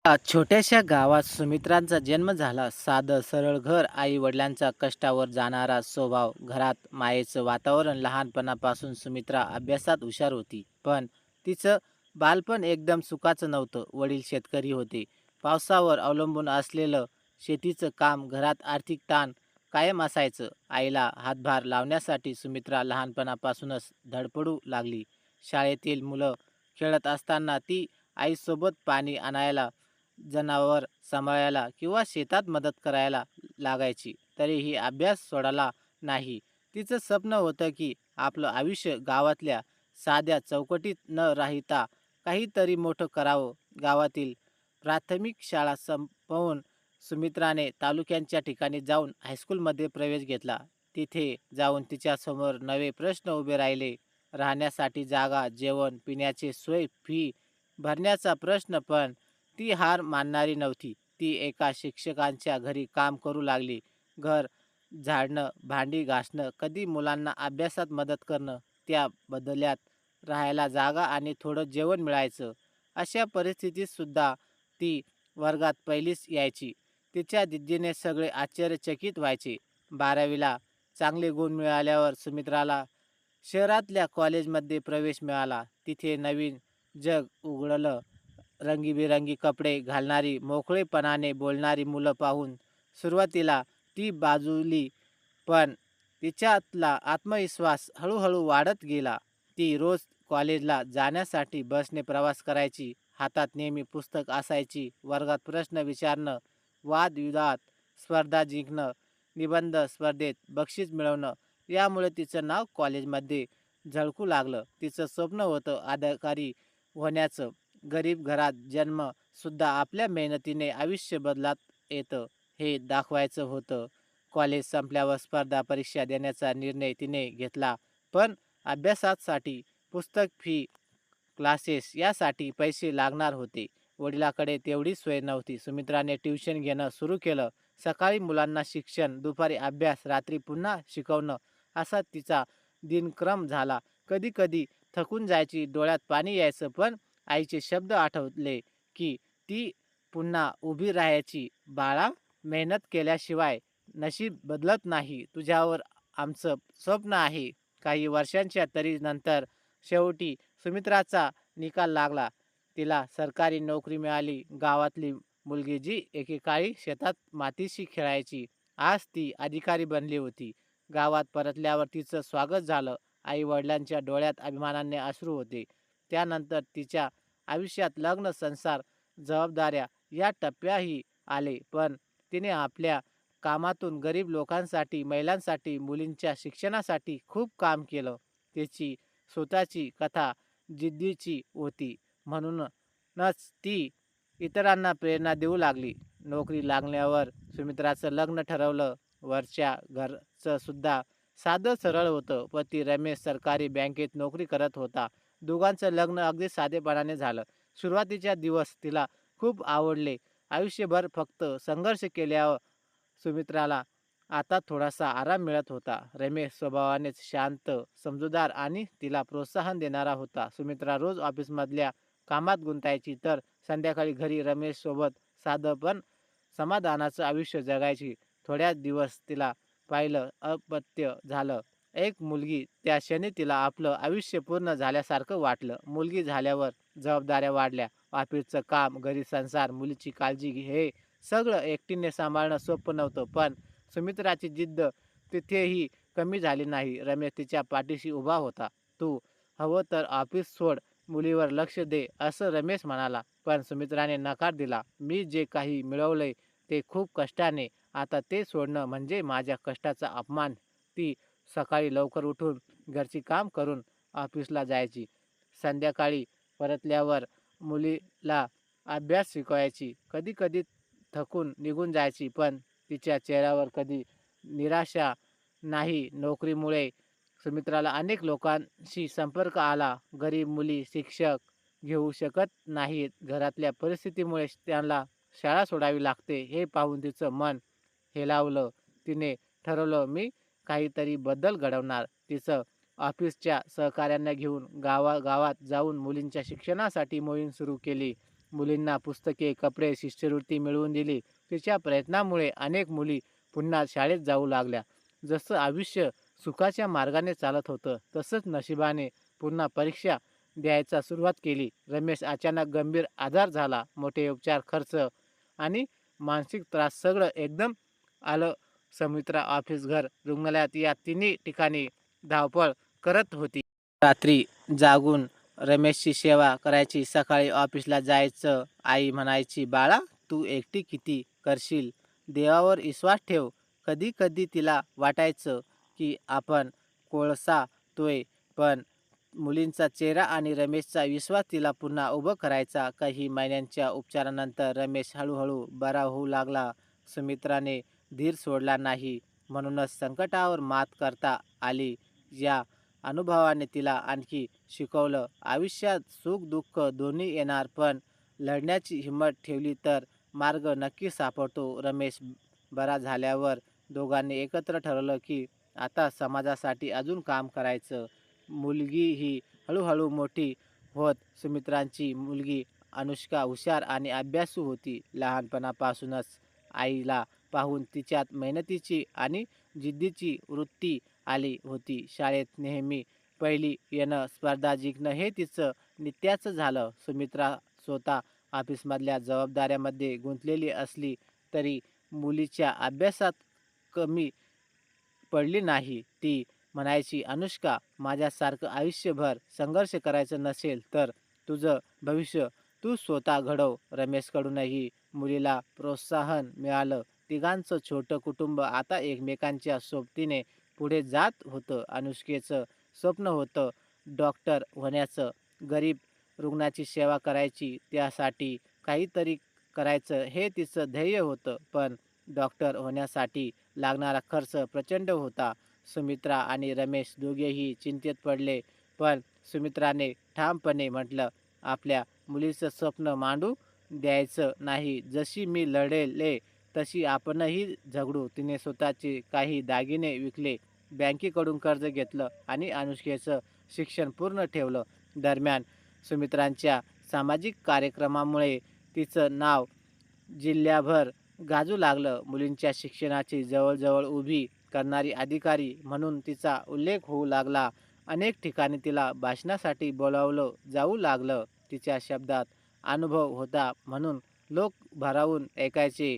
छोट्याशा गावात सुमित्रांचा जन्म झाला. साधं सरळ घर, आई वडिलांचा कष्टावर जाणारा स्वभाव, घरात मायेचं वातावरण. लहानपणापासून सुमित्रा अभ्यासात हुशार होती, पण तिचं बालपण एकदम सुखाचं नव्हतं. वडील शेतकरी होते, पावसावर अवलंबून असलेलं शेतीचं काम, घरात आर्थिक ताण कायम असायचं. आईला हातभार लावण्यासाठी सुमित्रा लहानपणापासूनच धडपडू लागली. शाळेतील मुलं खेळत असताना ती आईसोबत पाणी आणायला, जनावर सांभाळायला किंवा शेतात मदत करायला लागायची. तरीही अभ्यास सोडायला नाही. तिचं स्वप्न होतं की आपलं आयुष्य गावातल्या साध्या चौकटीत न राहता काहीतरी मोठं करावं. गावातील प्राथमिक शाळा संपवून सुमित्राने तालुक्यांच्या ठिकाणी जाऊन हायस्कूलमध्ये प्रवेश घेतला. तिथे जाऊन तिच्यासमोर नवे प्रश्न उभे राहिले. राहण्यासाठी जागा, जेवण, पिण्याची सोय, फी भरण्याचा प्रश्न. पण ती हार मानणारी नव्हती. ती एका शिक्षकांच्या घरी काम करू लागली. घर झाडणं, भांडी घासणं, कधी मुलांना अभ्यासात मदत करणं. त्या बदल्यात राहायला जागा आणि थोडं जेवण मिळायचं. अशा परिस्थितीत सुद्धा ती वर्गात पहिलीच यायची. तिच्या जिद्दीने सगळे आश्चर्यचकित व्हायचे. 12वीला चांगले गुण मिळाल्यावर सुमित्राला शहरातल्या कॉलेजमध्ये प्रवेश मिळाला. तिथे नवीन जग उघडलं. रंगीबेरंगी कपडे घालणारी, मोकळेपणाने बोलणारी मुलं पाहून सुरुवातीला ती बाजूली, पण तिच्यातला आत्मविश्वास हळूहळू वाढत गेला. ती रोज कॉलेजला जाण्यासाठी बसने प्रवास करायची. हातात नेहमी पुस्तक असायची. वर्गात प्रश्न विचारणं, वादविवाद स्पर्धा जिंकणं, निबंध स्पर्धेत बक्षीस मिळवणं, यामुळे तिचं नाव कॉलेजमध्ये झळकू लागलं. तिचं स्वप्न होतं अधिकारी होण्याचं. गरीब घरात जन्म सुद्धा आपल्या मेहनतीने आयुष्य बदलात येतं हे दाखवायचं होतं. कॉलेज संपल्यावर स्पर्धा परीक्षा देण्याचा निर्णय तिने घेतला. पण अभ्यासासाठी पुस्तक, फी, क्लासेस यासाठी पैसे लागणार होते. वडिलाकडे तेवढी सोय नव्हती. सुमित्राने ट्युशन घेणं सुरू केलं. सकाळी मुलांना शिक्षण, दुपारी अभ्यास, रात्री पुन्हा शिकवणं, असा तिचा दिनक्रम झाला. कधी कधी थकून जायची, डोळ्यात पाणी यायचं, पण आईचे शब्द आठवले की ती पुन्हा उभी राहायची. "बाळा, मेहनत केल्याशिवाय नशीब बदलत नाही. तुझ्यावर आमचं स्वप्न आहे." काही वर्षांच्या तरी नंतर शेवटी सुमित्राचा निकाल लागला. तिला सरकारी नोकरी मिळाली. गावातली मुलगी जी एकेकाळी शेतात मातीशी खेळायची, आज ती अधिकारी बनली होती. गावात परतल्यावर तिचं स्वागत झालं. आई वडिलांच्या डोळ्यात अभिमानाने अश्रू होते. त्यानंतर तिच्या आयुष्यात लग्न, संसार, जबाबदाऱ्या या टप्प्याही आले. पण तिने आपल्या कामातून गरीब लोकांसाठी, महिलांसाठी, मुलींच्या शिक्षणासाठी खूप काम केलं. तिची स्वतःची कथा जिद्दीची होती. म्हणूनच ती इतरांना प्रेरणा देऊ लागली. नोकरी लागल्यावर सुमित्राचं लग्न ठरवलं. वरच्या घरचं सुद्धा साधं सरळ होतं. पती रमेश सरकारी बँकेत नोकरी करत होता. दोघांचं लग्न अगदी साधेपणाने झालं. सुरुवातीच्या दिवस तिला खूप आवडले. आयुष्यभर फक्त संघर्ष केल्यावर सुमित्राला आता थोडासा आराम मिळत होता. रमेश स्वभावानेच शांत, समजूतदार आणि तिला प्रोत्साहन देणारा होता. सुमित्रा रोज ऑफिसमधल्या कामात गुंतायची, तर संध्याकाळी घरी रमेश सोबत साधं पण समाधानाचं आयुष्य जगायची. थोड्या दिवस तिला पाहिलं अपत्य झालं. एक मुलगी. त्या क्षणी तिला आपलं आयुष्य पूर्ण झाल्यासारखं वाटलं. मुलगी झाल्यावर जबाबदाऱ्या वाढल्या. ऑफिसचं काम, घरी संसार, मुलीची काळजी हे सगळं एकटीने सांभाळणं सोपं नव्हतं. पण सुमित्राची जिद्द तिथेही कमी झाली नाही. रमेश तिच्या पाठीशी उभा होता. "तू हवं तर ऑफिस सोड, मुलीवर लक्ष दे," असं रमेश म्हणाला. पण सुमित्राने नकार दिला. "मी जे काही मिळवलंय ते खूप कष्टाने. आता ते सोडणं म्हणजे माझ्या कष्टाचा अपमान." ती सकाळी लवकर उठून घरची काम करून ऑफिसला जायची. संध्याकाळी परतल्यावर मुलीला अभ्यास शिकवायची. कधी-कधी थकून निघून जायची, पण तिच्या चेहऱ्यावर कधी निराशा नाही. नोकरीमुळे सुमित्राला अनेक लोकांशी संपर्क आला. गरीब मुली शिक्षक घेऊ शकत नाहीत. घरातल्या परिस्थितीमुळे त्यांना शाळा सोडावी लागते. हे पाहून तिचं मन हेलावलं. तिने ठरवलं, मी काहीतरी बदल घडवणार. तिचं ऑफिसच्या सहकाऱ्यांना घेऊन गावागावात जाऊन मुलींच्या शिक्षणासाठी मोहीम सुरू केली. मुलींना पुस्तके, कपडे, शिष्यवृत्ती मिळवून दिली. तिच्या प्रयत्नामुळे अनेक मुली पुन्हा शाळेत जाऊ लागल्या. जसं आयुष्य सुखाच्या मार्गाने चालत होतं, तसंच नशिबाने पुन्हा परीक्षा द्यायचा सुरुवात केली. रमेश अचानक गंभीर आजार झाला. मोठे उपचार, खर्च आणि मानसिक त्रास सगळं एकदम आलं. सुमित्रा ऑफिस, घर, रुग्णालयात या तिन्ही ठिकाणी धावपळ करत होती. रात्री जागून रमेशची सेवा करायची. सकाळी ऑफिसला जायचं. आई म्हणायची, "बाळा, तू एकटी किती करशील? देवावर विश्वास ठेव." कधी कधी तिला वाटायचं की आपण कोळसातोय, पण मुलींचा चेहरा आणि रमेशचा विश्वास तिला पुन्हा उभं करायचा. काही महिन्यांच्या उपचारानंतर रमेश हळूहळू बरा होऊ लागला. सुमित्राने धीर सोडला नाही, म्हणूनच संकटावर मात करता आली. या अनुभवाने तिला आणखी शिकवलं, आयुष्यात सुख दुःख दोन्ही येणार, पण लढण्याची हिंमत ठेवली तर मार्ग नक्की सापडतो. रमेश बरा झाल्यावर दोघांनी एकत्र ठरवलं की आता समाजासाठी अजून काम करायचं. मुलगी ही हळूहळू मोठी होत. सुमित्रांची मुलगी अनुष्का हुशार आणि अभ्यासू होती. लहानपणापासूनच आईला पाहून तिच्यात मेहनतीची आणि जिद्दीची वृत्ती आली होती. शाळेत नेहमी पहिली येणं, स्पर्धा जिंकणं हे तिचं नित्याचं झालं. सुमित्रा स्वतः ऑफिसमधल्या जबाबदाऱ्यामध्ये गुंतलेली असली तरी मुलीच्या अभ्यासात कमी पडली नाही. ती म्हणायची, "अनुष्का, माझ्यासारखं आयुष्यभर संघर्ष करायचं नसेल तर तुझं भविष्य तू स्वतः घडव." रमेशकडूनही मुलीला प्रोत्साहन मिळालं. तिघांचं छोटं कुटुंब आता एकमेकांच्या सोबतीने पुढे जात होतं. अनुष्केचं स्वप्न होतं डॉक्टर होण्याचं. गरीब रुग्णाची सेवा करायची, त्यासाठी काहीतरी करायचं हे तिचं ध्येय होतं. पण डॉक्टर होण्यासाठी लागणारा खर्च प्रचंड होता. सुमित्रा आणि रमेश दोघेही चिंतेत पडले. पण सुमित्राने ठामपणे म्हटलं, "आपल्या मुलीचं स्वप्न मांडू द्यायचं नाही. जशी मी लढले तशी आपणही झगडू." तिने स्वतःचे काही दागिने विकले, बँकेकडून कर्ज घेतलं आणि अनुष्केचं शिक्षण पूर्ण ठेवलं. दरम्यान सुमित्रांच्या सामाजिक कार्यक्रमामुळे तिचं नाव जिल्ह्याभर गाजू लागलं. मुलींच्या शिक्षणाची जवळजवळ उभी करणारी अधिकारी म्हणून तिचा उल्लेख होऊ लागला. अनेक ठिकाणी तिला भाषणासाठी बोलावलं जाऊ लागलं. तिच्या शब्दात अनुभव होता म्हणून लोक भारावून ऐकायचे.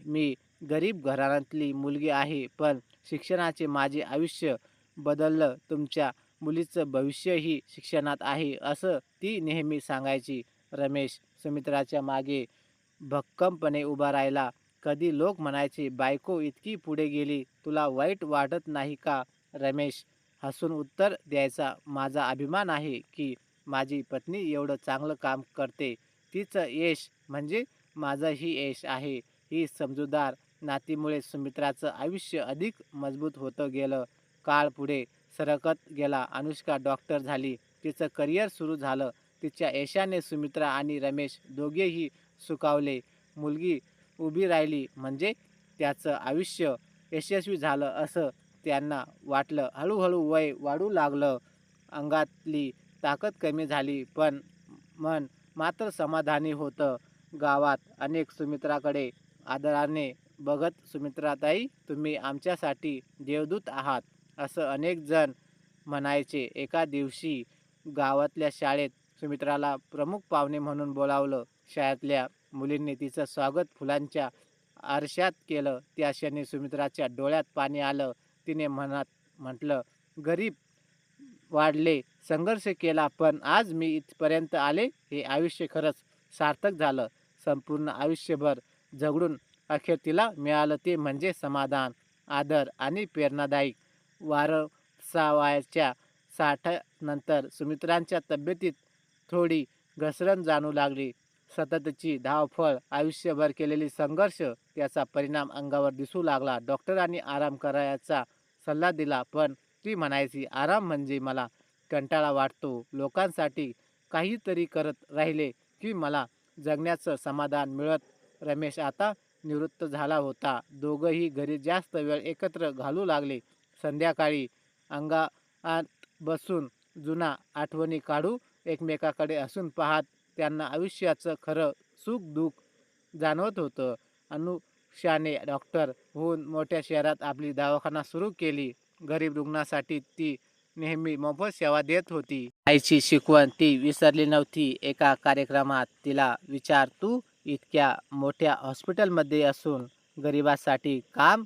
"मी गरीब घराण्यातली मुलगी आहे, पण शिक्षणाचे माझे आयुष्य बदललं. तुमच्या मुलीचं भविष्यही शिक्षणात आहे," असं ती नेहमी सांगायची. रमेश सुमित्राच्या मागे भक्कमपणे उभा राहिला. कधी लोक म्हणायचे, "बायको इतकी पुढे गेली, तुला वाईट वाटत नाही का?" रमेश हसून उत्तर द्यायचा, "माझा अभिमान आहे की माझी पत्नी एवढं चांगलं काम करते. तिचं यश म्हणजे माझंही यश आहे." ही समजूतदार नातीमुळे सुमित्राचं आयुष्य अधिक मजबूत होतं गेलं. काळ पुढे सरकत गेला. अनुष्का डॉक्टर झाली. तिचं करिअर सुरू झालं. तिच्या यशाने सुमित्रा आणि रमेश दोघेही सुखावले. मुलगी उभी राहिली म्हणजे त्याचं आयुष्य यशस्वी झालं असं त्यांना वाटलं. हळूहळू वय वाढू लागलं. अंगातली ताकद कमी झाली, पण मन मात्र समाधानी होतं. गावात अनेक सुमित्राकडे आदराने बघत, "सुमित्राताई, तुम्ही आमच्यासाठी देवदूत आहात," असं अनेक जण म्हणायचे. एका दिवशी गावातल्या शाळेत सुमित्राला प्रमुख पाहुणे म्हणून बोलावलं. शाळेतल्या मुलींनी तिचं स्वागत फुलांच्या आरशात केलं. त्या क्षणी सुमित्राच्या डोळ्यात पाणी आलं. तिने म्हटलं, "गरीब वाढले, संघर्ष केला, पण आज मी इथपर्यंत आले. हे आयुष्य खरंच सार्थक झालं." संपूर्ण आयुष्यभर झगडून अखेर तिला मिळालं ते म्हणजे समाधान, आदर आणि प्रेरणादायी वारसावयाच्या 60 सुमित्रांच्या तब्येतीत थोडी घसरण जाणू लागली. सततची धावपळ, आयुष्यभर केलेली संघर्ष याचा परिणाम अंगावर दिसू लागला. डॉक्टरांनी आराम करायचा सल्ला दिला, पण ती म्हणायची, "आराम म्हणजे मला कंटाळा वाटतो. लोकांसाठी काहीतरी करत राहिले की मला जगण्याचं समाधान मिळत." रमेश आता निवृत्त झाला होता. दोघंही घरी जास्त वेळ एकत्र घालू लागले. संध्याकाळी अंगणात बसून जुन्या आठवणी काढू, एकमेकाकडे हसून पाहत त्यांना आयुष्याचं खरं सुख-दुःख जाणवत होतं. अनुषाने डॉक्टर होऊन मोठ्या शहरात आपली दवाखाना सुरू केली. गरीब रुग्णासाठी ती नेहमी मोफत सेवा देत होती. आईची शिकवण ती विसरली नव्हती. एका कार्यक्रमात तिला विचार, "तू इतक्या मोठ्या हॉस्पिटलमध्ये असून गरिबासाठी काम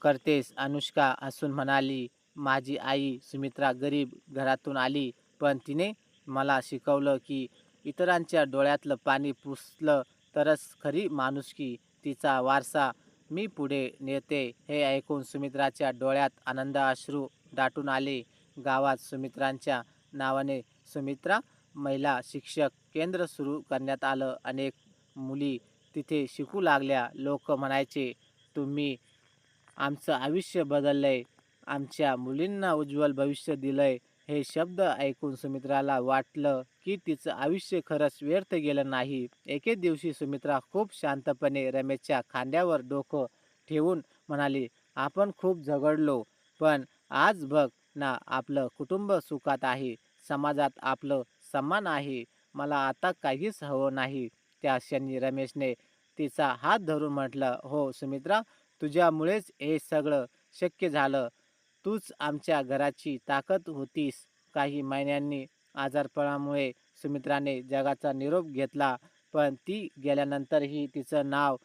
करतेस?" अनुष्का हसून म्हणाली, "माझी आई सुमित्रा गरीब घरातून आली, पण तिने मला शिकवलं की इतरांच्या डोळ्यातलं पाणी पुसलं तरच खरी माणुसकी. तिचा वारसा मी पुढे नेते." हे ऐकून सुमित्राच्या डोळ्यात आनंद अश्रू दाटून आले. गावात सुमित्रांच्या नावाने सुमित्रा महिला शिक्षक केंद्र सुरू करण्यात आलं. अनेक मुली तिथे शिकू लागल्या. लोक म्हणायचे, "तुम्ही आमचं आयुष्य बदललंय, आमच्या मुलींना उज्ज्वल भविष्य दिलंय." हे शब्द ऐकून सुमित्राला वाटलं की तिचं आयुष्य खरंच व्यर्थ गेलं नाही. एके दिवशी सुमित्रा खूप शांतपणे रमेशच्या खांद्यावर डोकं ठेवून म्हणाली, "आपण खूप झगडलो, पण आज बघ ना, आपलं कुटुंब सुखात आहे, समाजात आपलं सन्मान आहे. मला आता काहीच हवं नाही." त्या क्षणी रमेशने तिचा हात धरून म्हटलं, "हो सुमित्रा, तुझ्यामुळेच हे सगळं शक्य झालं. तूच आमच्या घराची ताकद होतीस." काही महिन्यांनी आजारपणामुळे सुमित्राने जगाचा निरोप घेतला, पण ती गेल्यानंतरही तिचं नाव,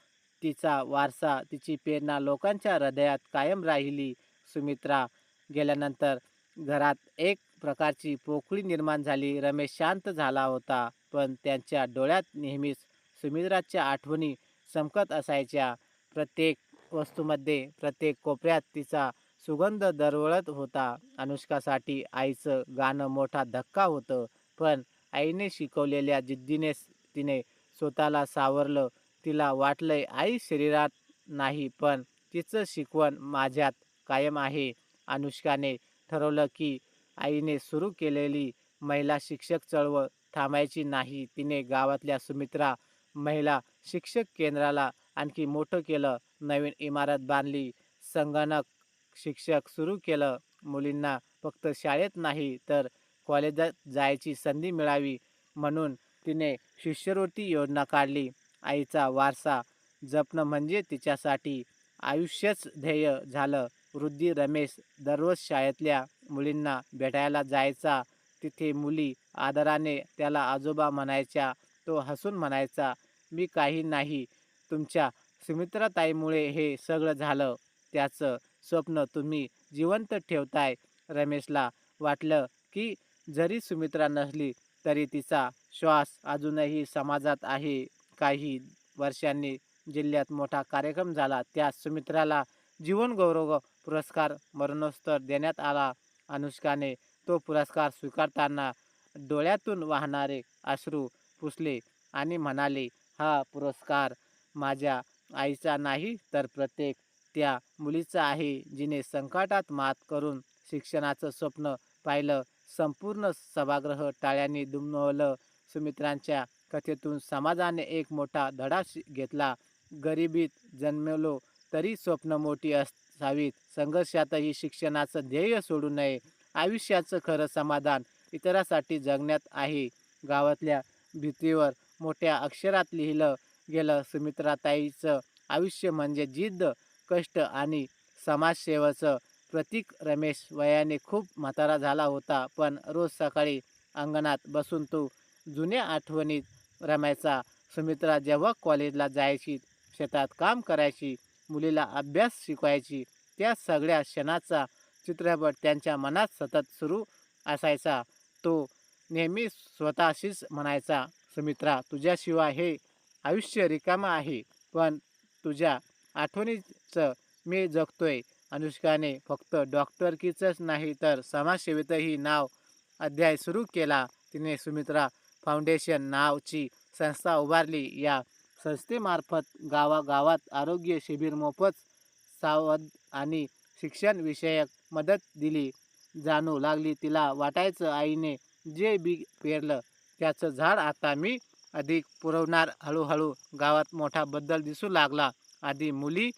तिचा वारसा, तिची प्रेरणा लोकांच्या हृदयात कायम राहिली. सुमित्रा गेल्यानंतर घरात एक प्रकारची पोकळी निर्माण झाली. रमेश शांत झाला होता, पण त्यांच्या डोळ्यात नेहमीच सुमित्राच्या आठवणी चमकत असायच्या. प्रत्येक वस्तूमध्ये, प्रत्येक कोपऱ्यात तिचा सुगंध दरवळत होता. अनुष्कासाठी आईचं गाणं मोठा धक्का होतं, पण आईने शिकवलेल्या जिद्दीनेच तिने स्वतःला सावरलं. तिला वाटलंय, आई शरीरात नाही, पण तिचं शिकवण माझ्यात कायम आहे. अनुष्काने ठरवलं की आईने सुरू केलेली महिला शिक्षक चळवळ थांबायची नाही. तिने गावातल्या सुमित्रा महिला शिक्षक केंद्राला आणखी मोठं केलं. नवीन इमारत बांधली, संगणक शिक्षक सुरू केलं. मुलींना फक्त शाळेत नाही तर कॉलेजात जायची संधी मिळावी म्हणून तिने शिष्यवृत्ती योजना काढली. आईचा वारसा जपणं म्हणजे तिच्यासाठी आयुष्यच ध्येय झालं. वृद्धी रमेश दररोज शाळेतल्या मुलींना भेटायला जायचा. तिथे मुली आदराने त्याला आजोबा म्हणायच्या. तो हसून म्हणायचा, "मी काही नाही, तुमच्या सुमित्राताईमुळे हे सगळं झालं. त्याचं स्वप्न तुम्ही जिवंत ठेवताय." रमेशला वाटलं की जरी सुमित्रा नसली तरी तिचा श्वास अजूनही समाजात आहे. काही वर्षांनी जिल्ह्यात मोठा कार्यक्रम झाला. त्यात सुमित्राला जीवन गौरव पुरस्कार मरणोत्तर देण्यात आला. अनुष्काने तो पुरस्कार स्वीकारताना डोळ्यातून वाहणारे अश्रू पुसले आणि म्हणाले, "हा पुरस्कार माझ्या आईचा नाही, तर प्रत्येक त्या मुलीचा आहे, जिने संकटात मात करून शिक्षणाचं स्वप्न पाहिलं." संपूर्ण सभागृह टाळ्यांनी दुमदुमलं. सुमित्रांच्या कथेतून समाजाने एक मोठा धडा घेतला. गरिबीत जन्मलो तरी स्वप्न मोठी असावीत. संघर्षातही शिक्षणाचं ध्येय सोडू नये. आयुष्याचं खरं समाधान इतरांसाठी जगण्यात आहे. गावातल्या भिंतीवर मोठ्या अक्षरात लिहिलं गेलं, "सुमित्राताईंचं आयुष्य म्हणजे जिद्द, कष्ट आणि समाजसेवेचं प्रतीक." रमेश वयाने खूप म्हातारा झाला होता, पण रोज सकाळी अंगणात बसून तो जुन्या आठवणीत रमायचा. सुमित्रा जेव्हा कॉलेजला जायची, शेतात काम करायची, मुलीला अभ्यास शिकवायची, त्या सगळ्या क्षणाचा चित्रपट त्यांच्या मनात सतत सुरू असायचा. तो नेहमी स्वतःशीच म्हणायचा, "सुमित्रा, तुझ्याशिवाय हे आयुष्य रिकामं आहे, पण तुझ्या आठवणीचं मी जगतोय." अनुष्काने फक्त डॉक्टरकीचंच नाही तर समाजसेवेतही नाव अध्याय सुरू केला. तिने सुमित्रा फाउंडेशन नावाची संस्था उभारली. या संस्थेमार्फत गावागावात आरोग्य शिबिर, मोफत संवाद आणि शिक्षण विषयक मदत दिली जाणू लागली. तिला वाटायचं, आईने जे बी पेरलं त्याचं झाड आता मी अधिक पुरवणार. हळूहळू गावात मोठा बदल दिसू लागला. आधी मुली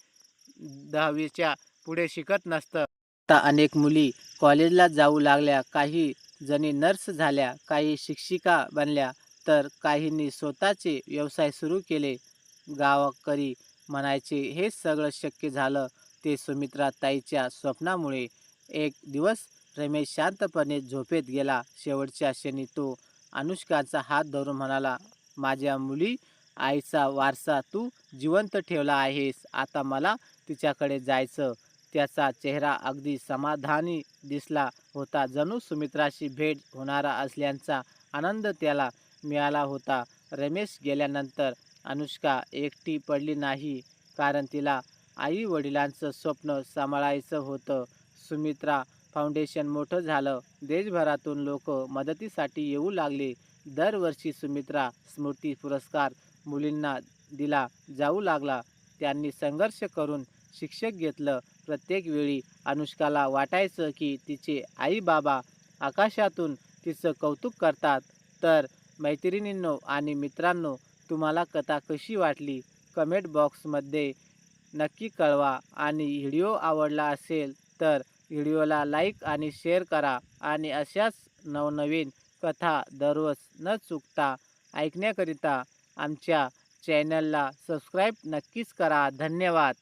10वीच्या पुढे शिकत नसत. आता अनेक मुली कॉलेजला जाऊ लागल्या. काही जणी नर्स झाल्या, काही शिक्षिका बनल्या, तर काहींनी स्वतःचे व्यवसाय सुरू केले. गावकरी म्हणायचे हे सगळं शक्य झालं ते सुमित्रा ताईच्या स्वप्नामुळे. एक दिवस रमेश शांतपणे झोपेत गेला. शेवटच्या क्षणी तो अनुष्काचा हात धरून म्हणाला, माझ्या मुली, आईचा वारसा तू जिवंत ठेवला आहेस. आता मला तिच्याकडे जायचं. त्याचा चेहरा अगदी समाधानी दिसला होता. जणू सुमित्राशी भेट होणार असल्याचा आनंद त्याला मिळाला होता. रमेश गेल्यानंतर अनुष्का एकटी पडली नाही, कारण तिला आई वडिलांचं स्वप्न सांभाळायचं होतं. सुमित्रा फाउंडेशन मोठं झालं. देशभरातून लोक मदतीसाठी येऊ लागले. दरवर्षी सुमित्रा स्मृती पुरस्कार मुलींना दिला जाऊ लागला. त्यांनी संघर्ष करून शिक्षक घेतलं. प्रत्येक वेळी अनुष्काला वाटायचं की तिचे आई बाबा आकाशातून तिचं कौतुक करतात. तर मैत्रिणींनो आणि मित्रांनो, तुम्हाला कथा कशी वाटली कमेंट बॉक्समध्ये नक्की कळवा. आणि व्हिडिओ आवडला असेल तर व्हिडिओला लाईक आणि शेअर करा. आणि अशाच नवनवीन कथा दररोज न चुकता ऐकण्याकरिता आमच्या चॅनलला सबस्क्राईब नक्कीच करा. धन्यवाद.